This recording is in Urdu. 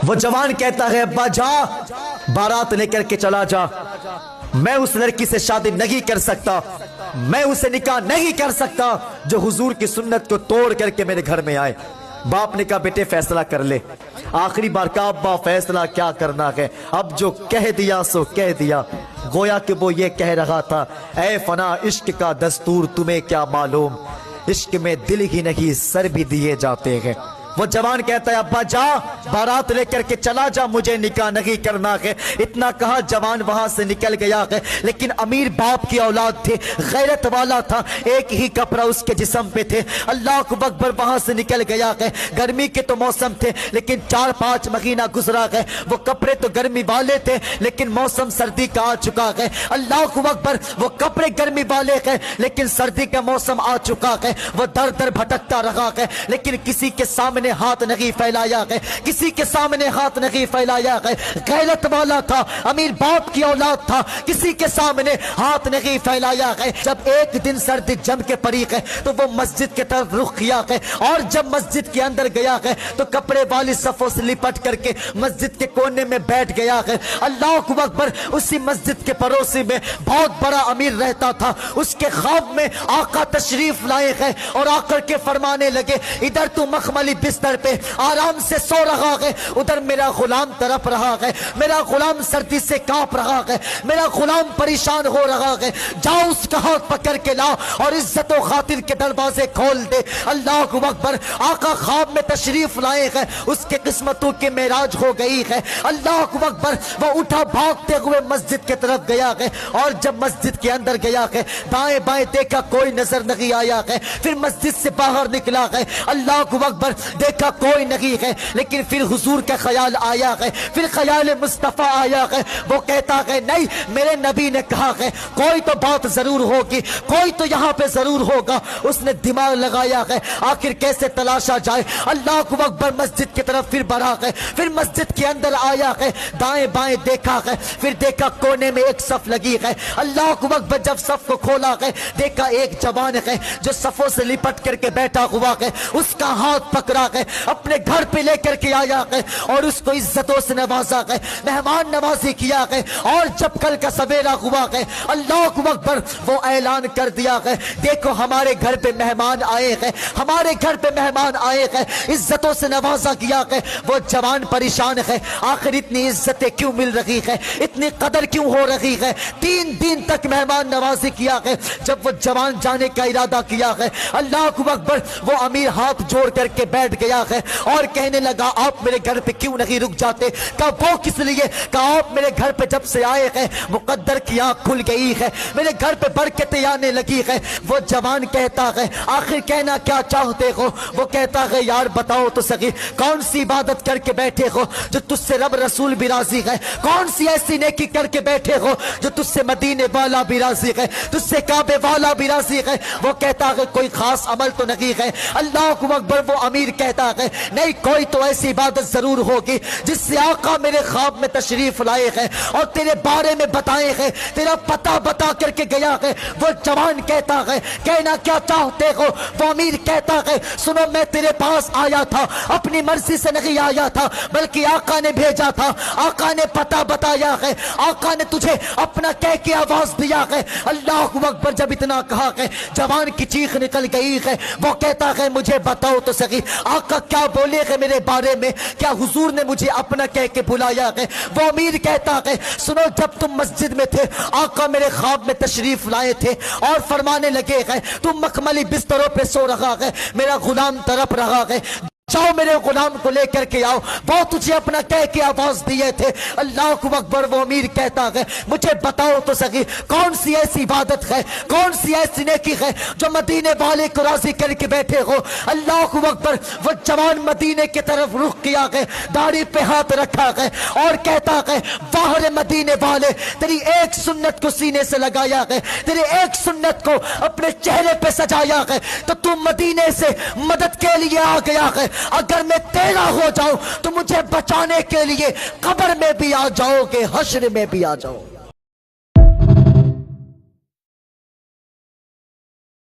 وہ جوان کہتا ہے ابا جا بارات لے کر کے چلا جا، میں اس لڑکی سے شادی نہیں کر سکتا، میں اسے نکاح نہیں کر سکتا جو حضور کی سنت کو توڑ کر کے میرے گھر میں آئے۔ باپ نے کہا بیٹے فیصلہ کر لے۔ آخری بار کہا ابا فیصلہ کیا کرنا ہے، اب جو کہہ دیا سو کہہ دیا۔ گویا کہ وہ یہ کہہ رہا تھا اے فنا عشق کا دستور تمہیں کیا معلوم، عشق میں دل ہی نہیں سر بھی دیے جاتے ہیں۔ وہ جوان کہتا ہے ابا جا بارات لے کر کے چلا جا، مجھے نکاح نہیں کرنا ہے۔ اتنا کہا جوان وہاں سے نکل گیا ہے، لیکن امیر باپ کی اولاد تھے، غیرت والا تھا، ایک ہی کپڑا اس کے جسم پہ تھے۔ اللہ اکبر وہاں سے نکل گیا ہے۔ گرمی کے تو موسم تھے لیکن 4-5 مہینہ گزرا ہے، وہ کپڑے تو گرمی والے تھے لیکن موسم سردی کا آ چکا ہے۔ اللہ اکبر وہ کپڑے گرمی والے ہیں لیکن سردی کا موسم آ چکا ہے۔ وہ در در بھٹکتا رہا ہے لیکن کسی کے سامنے ہاتھ نہیں پھیلایا ہے، کسی کے سامنے ہاتھ نہیں پھیلایا ہے۔ غیرت والا تھا، امیر باپ کی اولاد تھا، کسی کے سامنے ہاتھ نہیں پھیلایا ہے۔ جب ایک دن سردی جم کے پڑی ہے تو وہ مسجد کی طرف رخ کیا ہے، اور جب مسجد کے اندر گیا ہے تو کپڑے والی صفوں سے لپٹ کر کے مسجد کے کونے میں بیٹھ گیا ہے۔ اللہ اکبر اسی مسجد کے پڑوسی میں بہت بڑا امیر رہتا تھا، اس کے خواب میں آقا تشریف لائے ہیں اور آ کر کے فرمانے لگے ادھر تو مخملی بستر پہ آرام سے سو رہا ہے، ادھر میرا غلام تڑپ رہا ہے، میرا غلام سردی سے کانپ رہا ہے، میرا غلام پریشان ہو رہا ہے، جاؤ اس کا ہاتھ پکڑ کے لا اور عزت و خاطر کے دروازے کھول دے۔ اللہ اکبر آقا خواب میں تشریف لائے ہیں، اس کے قسمتوں کی معراج ہو گئی ہے۔ اللہ اکبر وہ اٹھا بھاگتے ہوئے مسجد کی طرف گیا ہے، اور جب مسجد کے اندر گیا ہے دائیں بائیں دیکھا کوئی نظر نہیں آیا ہے، پھر مسجد سے باہر نکلا ہے، اللہ اکبر دیکھا کوئی نہیں ہے، لیکن پھر حضور کا خیال آیا ہے، پھر خیال مصطفیٰ آیا ہے۔ وہ کہتا ہے نہیں میرے نبی نے کہا ہے کوئی تو بات ضرور ہوگی، کوئی تو یہاں پہ ضرور ہوگا۔ اس نے دماغ لگایا ہے آخر کیسے تلاشا جائے۔ اللہ اکبر مسجد کی طرف پھر بڑھا ہے، پھر مسجد کے اندر آیا ہے، دائیں بائیں دیکھا ہے، پھر دیکھا کونے میں ایک صف لگی ہے۔ اللہ اکبر جب صف کو کھولا ہے دیکھا ایک جوان ہے جو صفوں سے لپٹ کر کے بیٹھا ہوا ہے، اس کا ہاتھ پکڑا ہے، اپنے گھر پہ لے کر کے آیا ہے اور اس کو عزتوں سے نوازا ہے، مہمان نوازی کیا ہے۔ اور جب کل کا سویرا ہوا ہے اللہ اکبر وہ اعلان کر دیا ہے دیکھو ہمارے گھر پہ مہمان آئے ہیں، ہمارے گھر پہ مہمان آئے ہیں، عزتوں سے نوازا کیا ہے۔ وہ جوان پریشان ہے آخر اتنی عزتیں کیوں مل رہی ہے، اتنی قدر کیوں ہو رہی ہے۔ 3 دن تک مہمان نوازی کیا ہے، جب وہ جوان جانے کا ارادہ کیا ہے اللہ اکبر وہ امیر ہاتھ جوڑ کر کے بیٹھ گیا ہے اور کہنے لگا آپ میرے گھر پہ کیوں نہیں رک جاتے؟ کہا وہ کس لیے؟ کہا آپ میرے گھر پہ جب سے آئے ہیں مقدر کی آنکھ کھل گئی ہے، میرے گھر پہ برکتیں آنے لگی ہے۔ وہ جوان کہتا ہے آخر کہنا کیا چاہتے ہو؟ وہ کہتا ہے یار بتاؤ تو سکی کون سی عبادت کر کے بیٹھے ہو جو تجھ سے رب رسول بھی راضی ہے، کون سی ایسی نیکی کر کے بیٹھے ہو جو تجھ سے مدینے والا بھی راضی ہے، تجھ سے کعبے والا بھی راضی ہے؟ وہ کہتا ہے کوئی خاص عمل تو نہیں ہے۔ اللہ اکبر وہ امیر کہتا ہے نہیں کوئی تو ایسی عبادت ضرور ہوگی جس سے آقا میرے خواب میں تشریف لائے ہیں اور تیرے بارے میں بتائے ہیں، تیرا پتہ بتا کر کے گیا ہے۔ وہ جوان کہتا ہے کہنا کیا چاہتے ہو؟ وہ امیر کہتا ہے سنو میں تیرے پاس آیا تھا، اپنی مرضی سے نہیں آیا تھا بلکہ آقا نے بھیجا تھا، آقا نے پتہ بتایا ہے، آقا نے تجھے اپنا کہہ کے آواز دیا ہے۔ اللہ اکبر جب اتنا کہا ہے جوان کی چیخ نکل گئی ہے، وہ کہتا ہے مجھے بتاؤ تو سکی آقا کیا بولے ہیں میرے بارے میں، کیا حضور نے مجھے اپنا کہہ کے بلایا ہے؟ وہ امیر کہتا ہے سنو جب تم مسجد میں تھے آقا میرے خواب میں تشریف لائے تھے اور فرمانے لگے ہیں تم مخملی بستروں پہ سو رہا ہے، میرا غلام تڑپ رہا ہے، جاؤ میرے غلام کو لے کر کے آؤ، وہ تجھے اپنا کہہ کے آواز دیے تھے۔ اللہ اکبر وہ امیر کہتا ہے مجھے بتاؤ تو سکی کون سی ایسی عبادت ہے، کون سی ایسی نیکی ہے جو مدینے والے کو راضی کر کے بیٹھے ہو۔ اللہ اکبر وہ جوان مدینے کی طرف رخ کیا ہے، داڑھی پہ ہاتھ رکھا ہے اور کہتا ہے باہر مدینے والے تیری ایک سنت کو سینے سے لگایا ہے، تیری ایک سنت کو اپنے چہرے پہ سجایا ہے تو تم مدینے سے مدد کے لیے آ گیا ہے۔ اگر میں تیرا ہو جاؤں تو مجھے بچانے کے لیے قبر میں بھی آ جاؤ گے، حشر میں بھی آ جاؤ۔